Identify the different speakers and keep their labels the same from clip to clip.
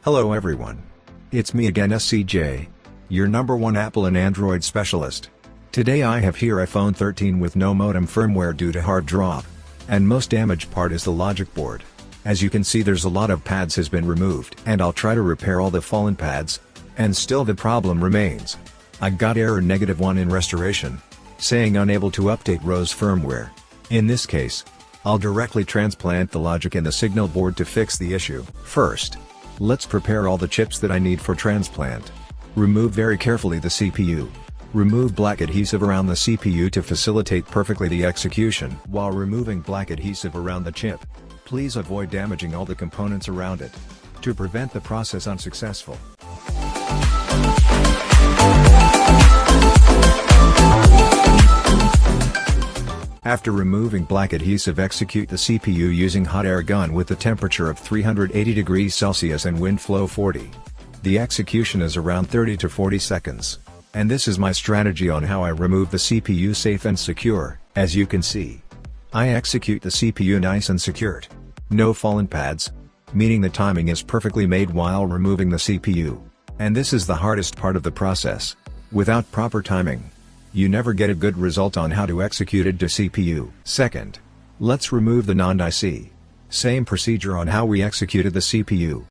Speaker 1: Hello everyone. It's me again SCJ, your number one Apple and Android specialist. Today I have here iPhone 13 with no modem firmware due to hard drop. And most damaged part is the logic board. As you can see, there's a lot of pads has been removed, and I'll try to repair all the fallen pads, and still the problem remains. I got error -1 in restoration, saying unable to update ROS firmware. In this case, I'll directly transplant the logic and the signal board to fix the issue. First, let's prepare all the chips that I need for transplant. Remove very carefully the CPU. Remove black adhesive around the CPU to facilitate perfectly the execution. While removing black adhesive around the chip, please avoid damaging all the components around it, to prevent the process unsuccessful. After removing black adhesive, execute the CPU using hot air gun with a temperature of 380 degrees Celsius and wind flow 40. The execution is around 30 to 40 seconds. And this is my strategy on how I remove the CPU safe and secure. As you can see, I execute the CPU nice and secured. No fallen pads, meaning the timing is perfectly made while removing the CPU. And this is the hardest part of the process. Without proper timing, you never get a good result on how to execute it to CPU. Second, let's remove the non-IC. Same procedure on how we executed the CPU.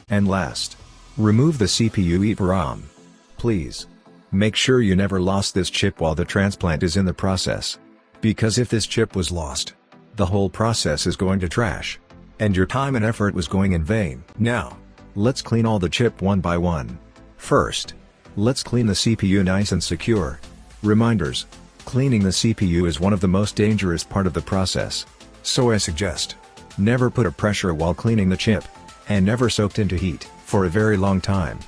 Speaker 1: And last, remove the CPU EEPROM. Please, make sure you never lost this chip while the transplant is in the process. Because if this chip was lost, the whole process is going to trash. And your time and effort was going in vain. Now, let's clean all the chip one by one. First, let's clean the CPU nice and secure. Reminders, cleaning the CPU is one of the most dangerous part of the process. So I suggest, never put a pressure while cleaning the chip. And never soaked into heat, for a very long time.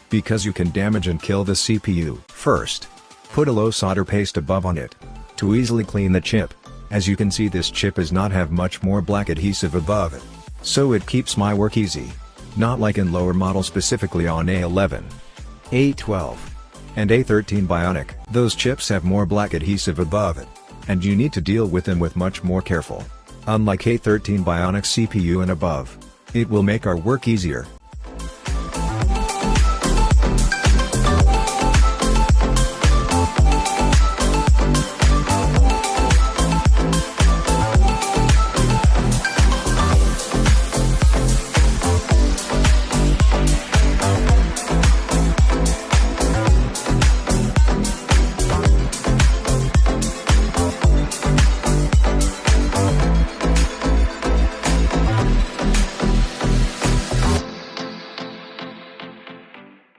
Speaker 1: Because you can damage and kill the CPU. First, put a low solder paste above on it, to easily clean the chip. As you can see, this chip does not have much more black adhesive above it. So it keeps my work easy. Not like in lower models, specifically on A11, A12, and A13 BIONIC. Those chips have more black adhesive above it, and you need to deal with them with much more careful. Unlike A13 BIONIC CPU and above, it will make our work easier.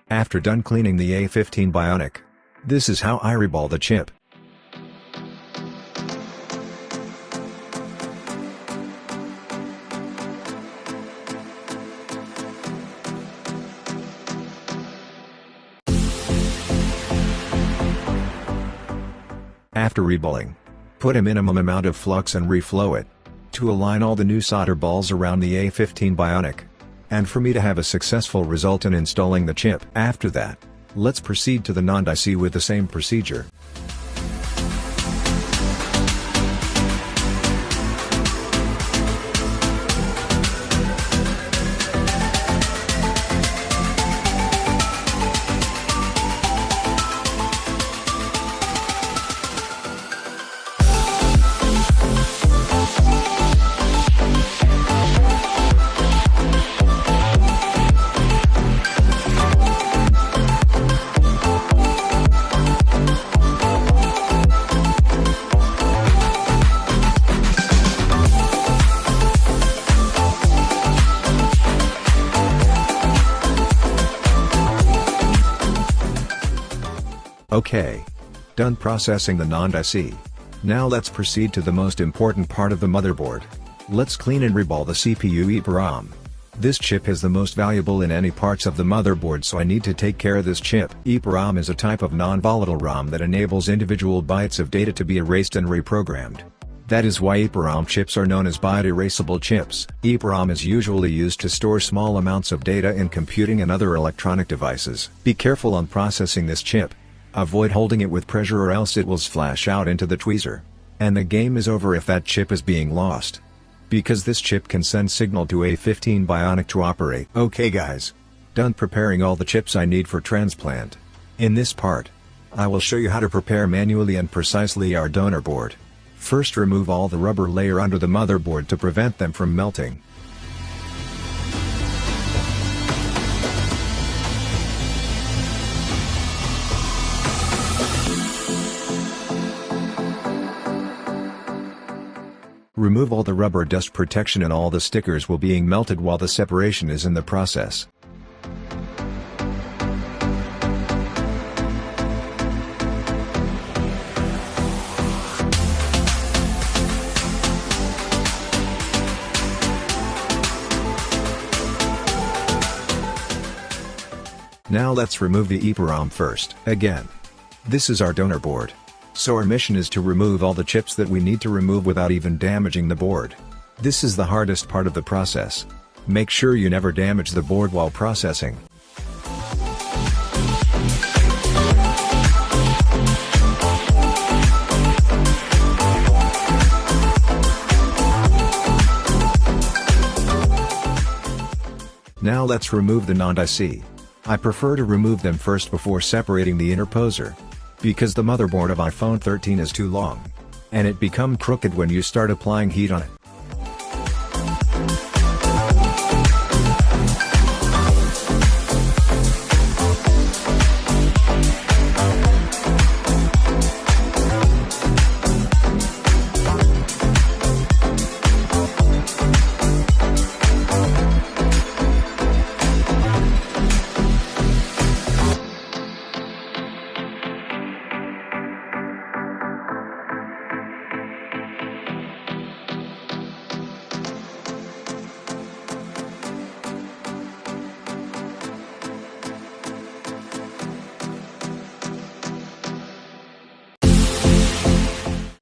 Speaker 1: After done cleaning the A15 BIONIC, this is how I reball the chip. After reballing, put a minimum amount of flux and reflow it, to align all the new solder balls around the A15 BIONIC. And for me to have a successful result in installing the chip. After that, let's proceed to the non-IC with the same procedure. Okay. Done processing the non-IC. Now let's proceed to the most important part of the motherboard. Let's clean and reball the CPU EEPROM. This chip is the most valuable in any parts of the motherboard, so I need to take care of this chip. EEPROM is a type of non-volatile ROM that enables individual bytes of data to be erased and reprogrammed. That is why EEPROM chips are known as byte erasable chips. EEPROM is usually used to store small amounts of data in computing and other electronic devices. Be careful on processing this chip. Avoid holding it with pressure or else it will splash out into the tweezer. And the game is over if that chip is being lost. Because this chip can send signal to A15 BIONIC to operate. Okay guys. Done preparing all the chips I need for transplant. In this part, I will show you how to prepare manually and precisely our donor board. First, remove all the rubber layer under the motherboard to prevent them from melting. Remove all the rubber dust protection and all the stickers will being melted while the separation is in the process. Now let's remove the EEPROM first. Again, this is our donor board. So our mission is to remove all the chips that we need to remove without even damaging the board. This is the hardest part of the process. Make sure you never damage the board while processing. Now let's remove the non-IC. I prefer to remove them first before separating the interposer. Because the motherboard of iPhone 13 is too long. And it become crooked when you start applying heat on it.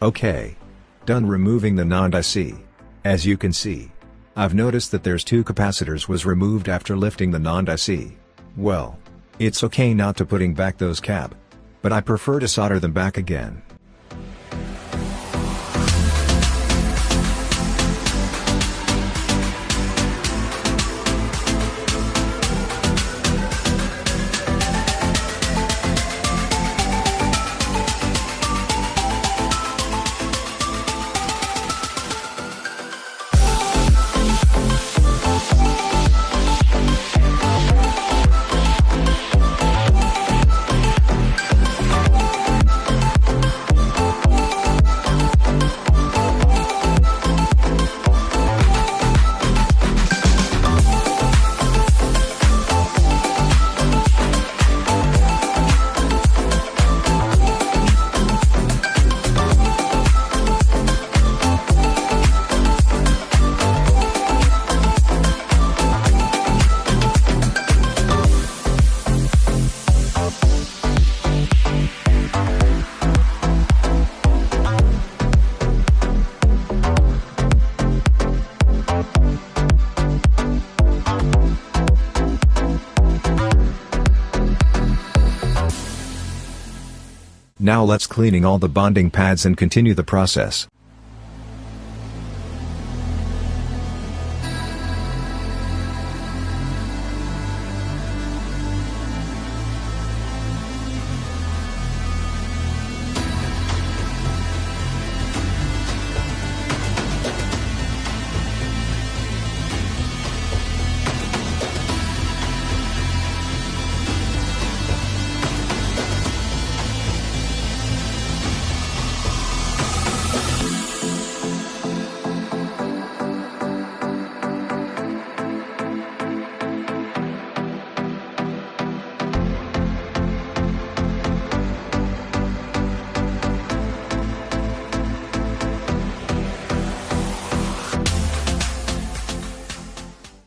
Speaker 1: Okay. Done removing the non-IC. As you can see, I've noticed that there's two capacitors was removed after lifting the non-IC. Well, it's okay not to putting back those cap. But I prefer to solder them back again. Now let's cleaning all the bonding pads and continue the process.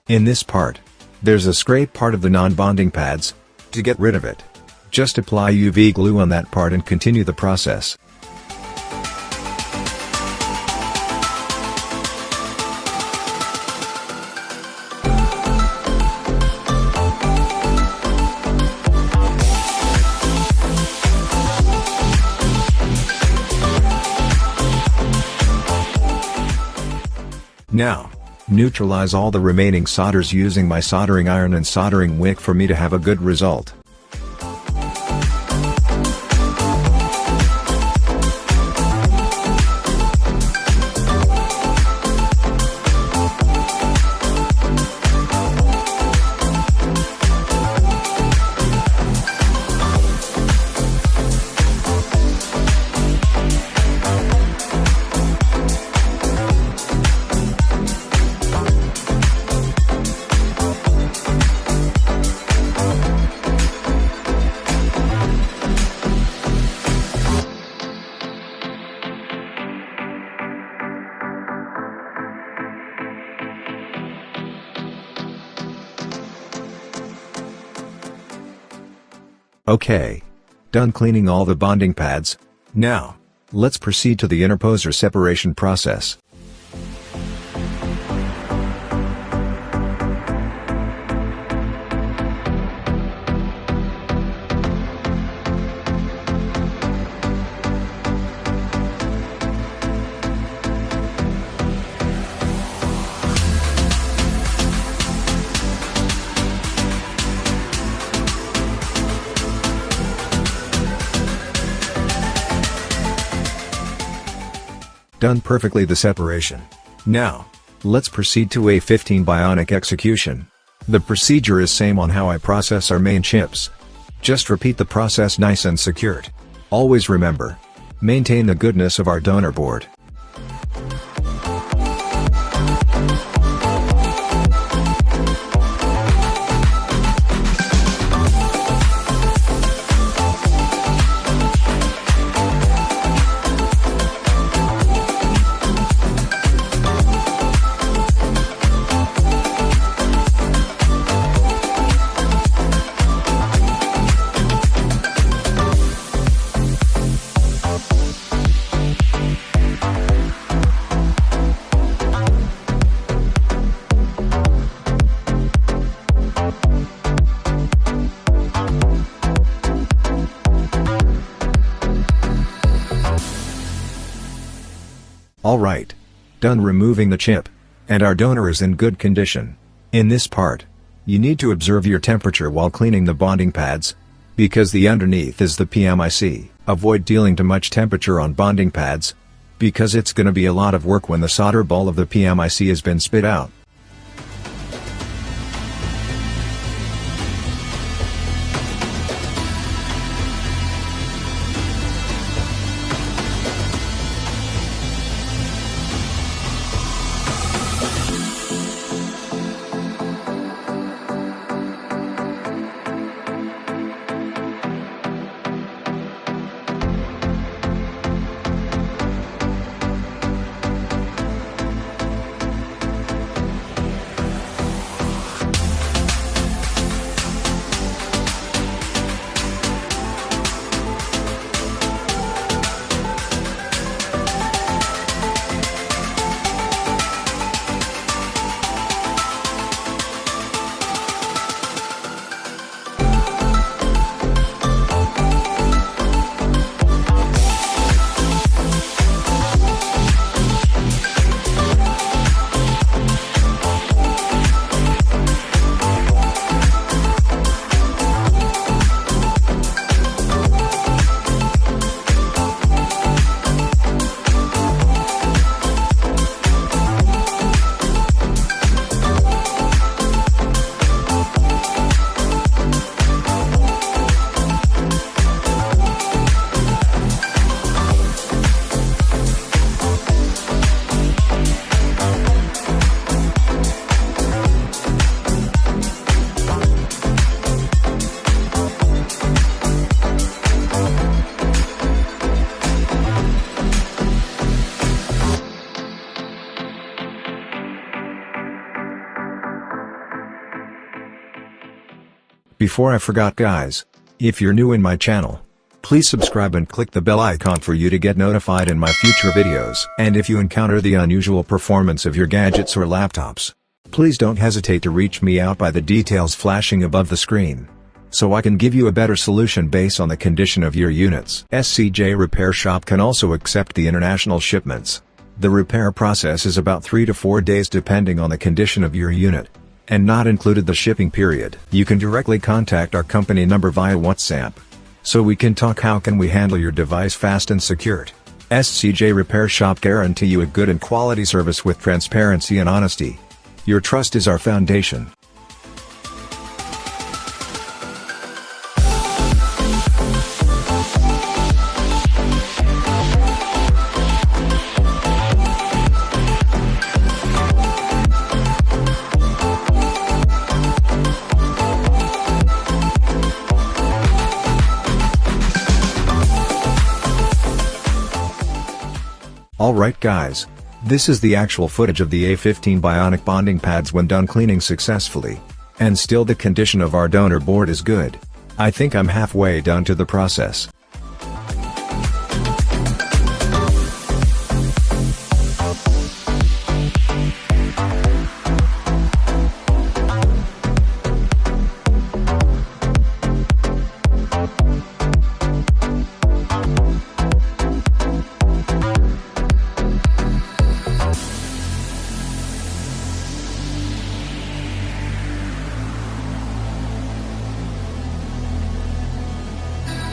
Speaker 1: In this part, there's a scrape part of the non-bonding pads. To get rid of it, just apply UV glue on that part and continue the process. Now, neutralize all the remaining solders using my soldering iron and soldering wick for me to have a good result. Okay. Done cleaning all the bonding pads. Now, let's proceed to the interposer separation process. Done perfectly the separation. Now, let's proceed to A15 BIONIC execution. The procedure is same on how I process our main chips. Just repeat the process nice and secured. Always remember, maintain the goodness of our donor board. Alright. Done removing the chip. And our donor is in good condition. In this part, you need to observe your temperature while cleaning the bonding pads. Because the underneath is the PMIC, avoid dealing too much temperature on bonding pads. Because it's gonna be a lot of work when the solder ball of the PMIC has been spit out. Before I forgot guys, if you're new in my channel, please subscribe and click the bell icon for you to get notified in my future videos. And if you encounter the unusual performance of your gadgets or laptops, please don't hesitate to reach me out by the details flashing above the screen, so I can give you a better solution based on the condition of your units. SCJ Repair Shop can also accept the international shipments. The repair process is about 3 to 4 days depending on the condition of your unit, and not included the shipping period. You can directly contact our company number via WhatsApp, so we can talk how can we handle your device fast and secured. SCJ Repair Shop guarantee you a good and quality service with transparency and honesty. Your trust is our foundation. Alright guys, this is the actual footage of the A15 BIONIC bonding pads when done cleaning successfully, and still the condition of our donor board is good. I think I'm halfway done to the process.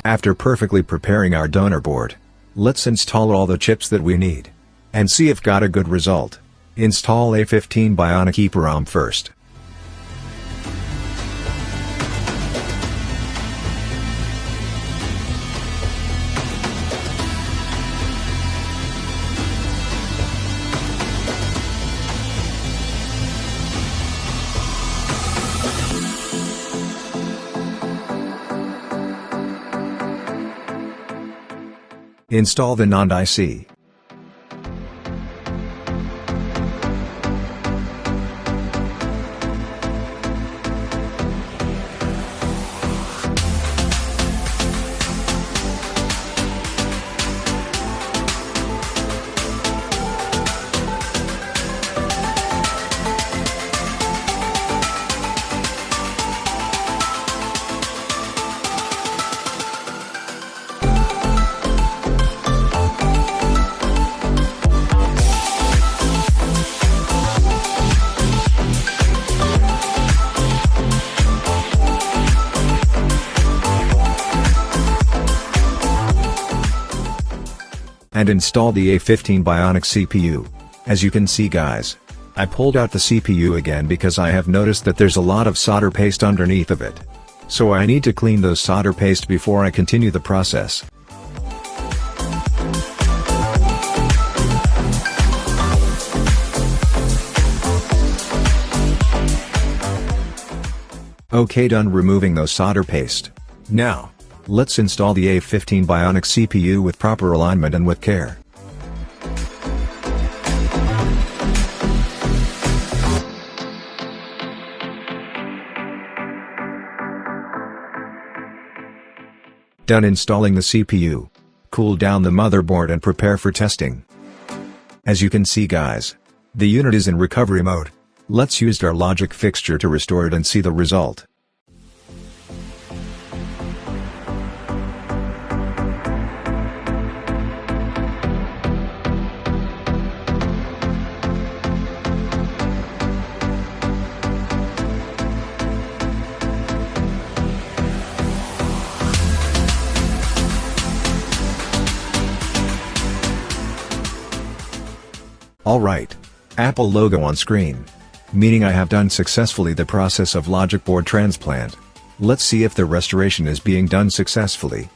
Speaker 1: After perfectly preparing our donor board, let's install all the chips that we need, and see if got a good result. Install A15 BIONIC EEPROM first. Install the NAND IC. And install the A15 BIONIC CPU. As you can see guys, I pulled out the CPU again because I have noticed that there's a lot of solder paste underneath of it. So I need to clean those solder paste before I continue the process. Okay, done removing those solder paste. Now, let's install the A15 BIONIC CPU with proper alignment and with care. Done installing the CPU. Cool down the motherboard and prepare for testing. As you can see guys, the unit is in recovery mode. Let's use our logic fixture to restore it and see the result. Alright. Apple logo on screen, meaning I have done successfully the process of logic board transplant. Let's see if the restoration is being done successfully.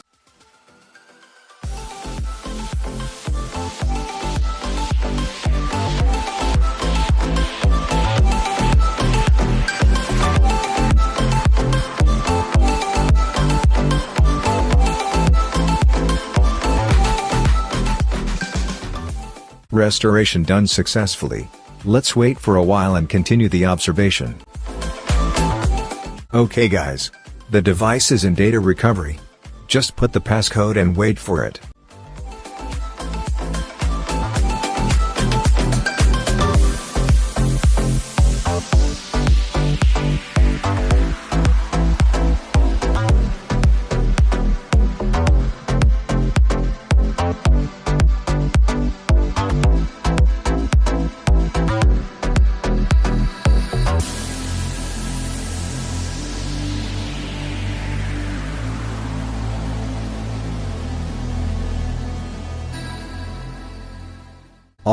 Speaker 1: Restoration done successfully. Let's wait for a while and continue the observation. Okay guys, The device is in data recovery. Just put the passcode and wait for it.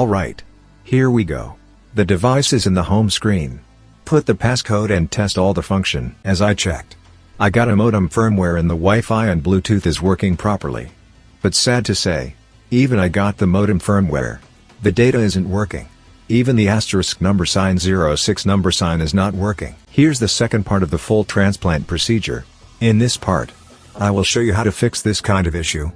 Speaker 1: Alright. Here we go. The device is in the home screen. Put the passcode and test all the function. As I checked, I got a modem firmware and the Wi-Fi and Bluetooth is working properly. But sad to say, even I got the modem firmware, the data isn't working. Even the asterisk number sign 06 number sign is not working. Here's the second part of the full transplant procedure. In this part, I will show you how to fix this kind of issue.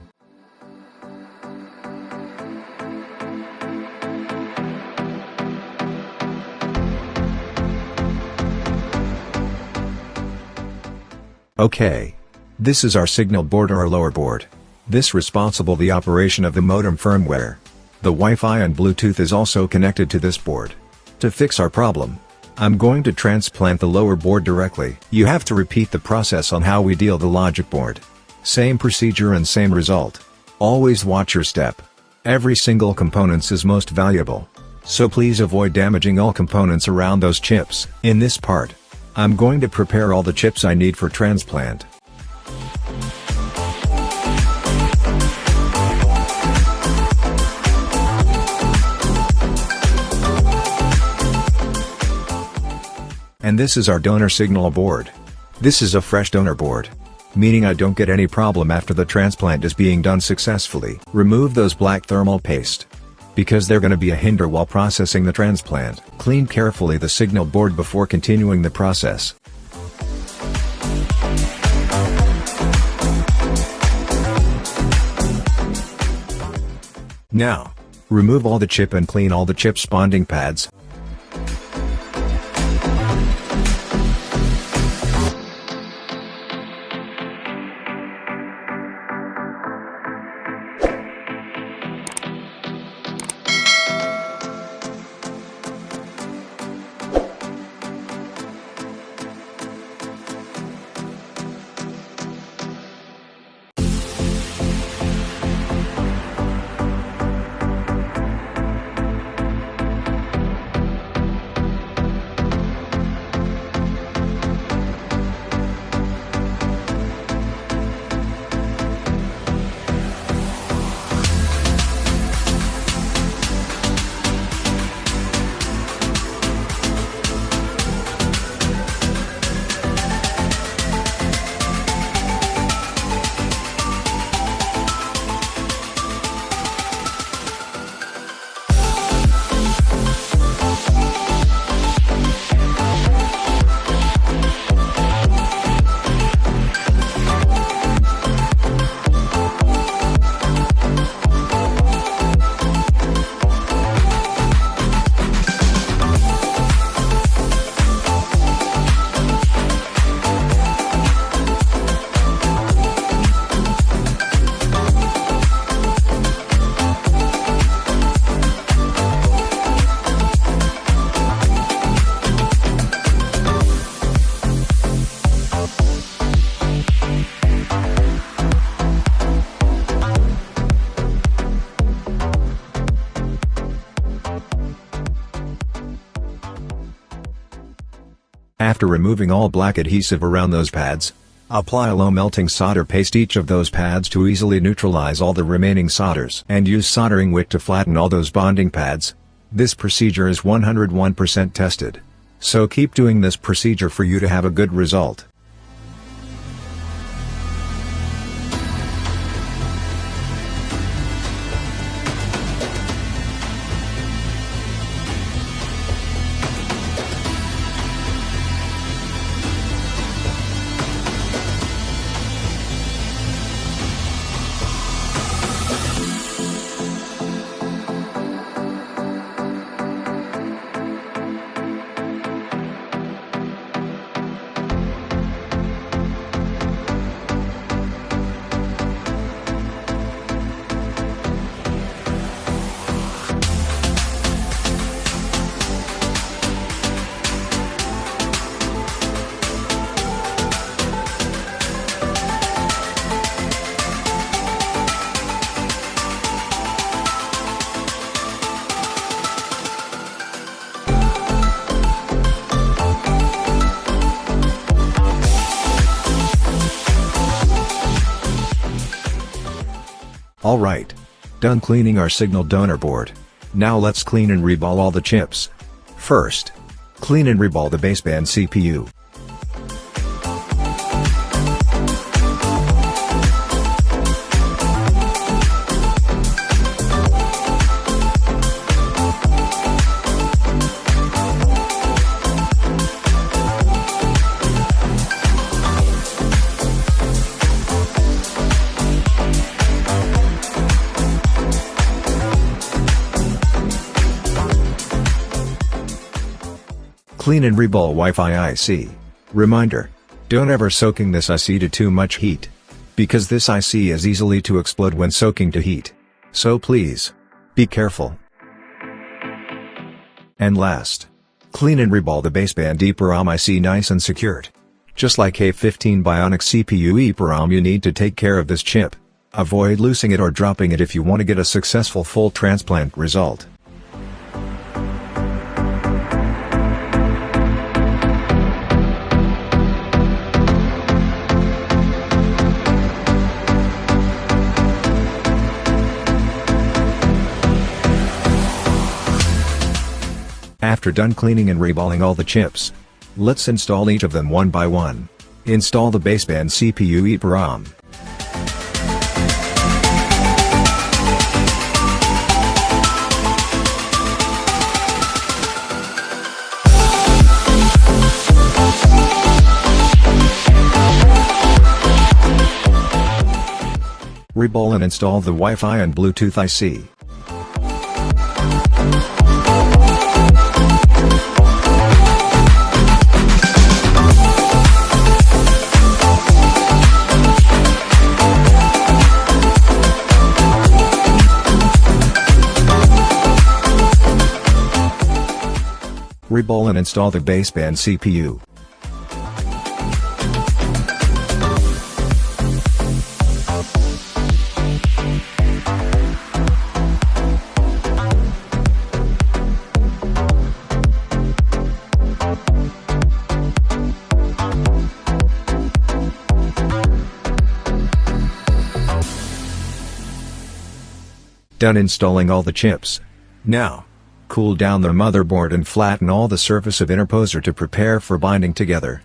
Speaker 1: Okay. This is our signal board or lower board. This responsible the operation of the modem firmware. The Wi-Fi and Bluetooth is also connected to this board. To fix our problem, I'm going to transplant the lower board directly. You have to repeat the process on how we deal the logic board. Same procedure and same result. Always watch your step. Every single components is most valuable. So please avoid damaging all components around those chips. In this part, I'm going to prepare all the chips I need for transplant. And this is our donor signal board. This is a fresh donor board, meaning I don't get any problem after the transplant is being done successfully. Remove those black thermal paste, because they're going to be a hinder while processing the transplant. Clean carefully the signal board before continuing the process. Now, remove all the chip and clean all the chip's bonding pads. After removing all black adhesive around those pads, apply a low melting solder paste each of those pads to easily neutralize all the remaining solders. And use soldering wick to flatten all those bonding pads. This procedure is 101% tested. So keep doing this procedure for you to have a good result. Alright. Done cleaning our signal donor board. Now let's clean and reball all the chips. First, clean and reball the baseband CPU. Clean and reball Wi-Fi IC. Reminder: don't ever soaking this IC to too much heat, because this IC is easily to explode when soaking to heat. So please, be careful. And last, clean and reball the baseband EEPROM IC nice and secured. Just like A15 BIONIC CPU EEPROM, you need to take care of this chip. Avoid losing it or dropping it if you want to get a successful full transplant result. After done cleaning and reballing all the chips, let's install each of them one by one. Install the baseband CPU EEPROM. Reball and install the Wi-Fi and Bluetooth IC. Reball and install the baseband CPU. Done installing all the chips. Now, cool down the motherboard and flatten all the surface of interposer to prepare for binding together.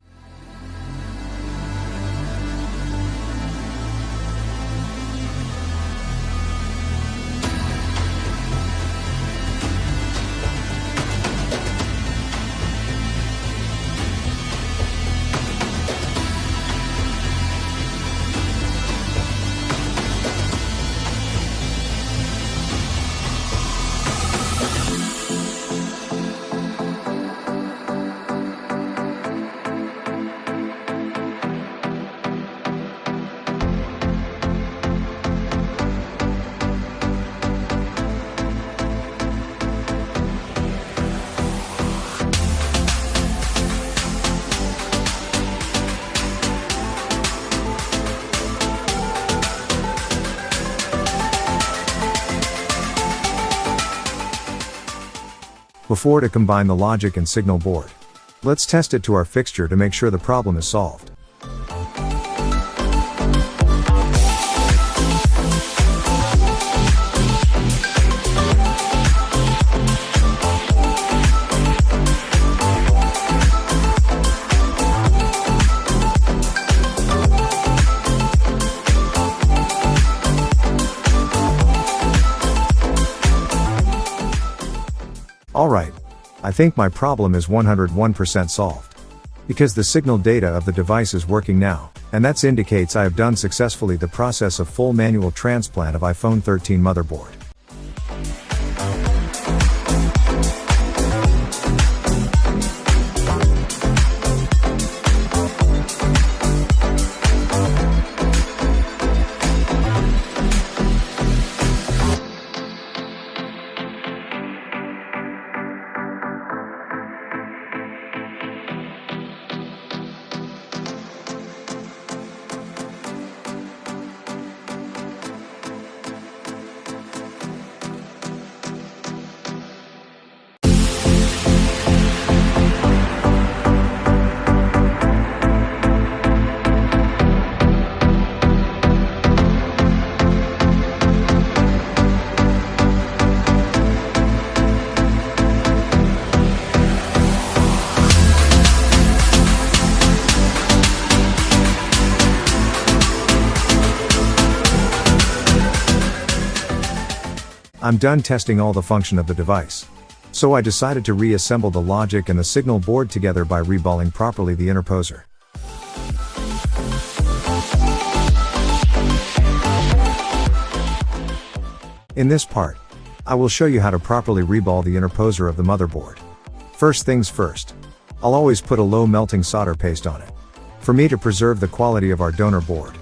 Speaker 1: Before to combine the logic and signal board, let's test it to our fixture to make sure the problem is solved. Alright, I think my problem is 101% solved. Because the signal data of the device is working now, and that indicates I have done successfully the process of full manual transplant of iPhone 13 motherboard. I'm done testing all the function of the device. So I decided to reassemble the logic and the signal board together by reballing properly the interposer. In this part, I will show you how to properly reball the interposer of the motherboard. First things first, I'll always put a low melting solder paste on it, for me to preserve the quality of our donor board.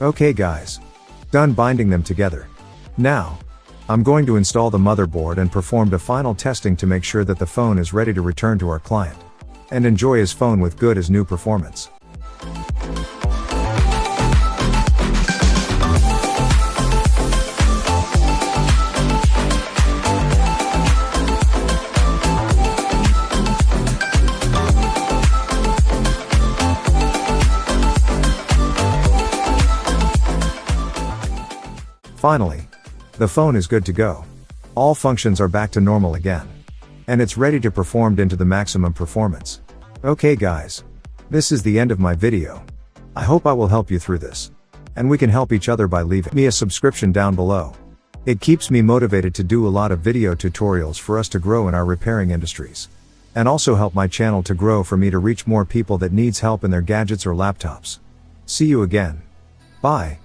Speaker 1: Okay guys. Done binding them together. Now, I'm going to install the motherboard and perform the final testing to make sure that the phone is ready to return to our client and enjoy his phone with good as new performance. Finally, the phone is good to go. All functions are back to normal again. And it's ready to perform into the maximum performance. Okay guys. This is the end of my video. I hope I will help you through this. And we can help each other by leaving me a subscription down below. It keeps me motivated to do a lot of video tutorials for us to grow in our repairing industries. And also help my channel to grow for me to reach more people that needs help in their gadgets or laptops. See you again. Bye.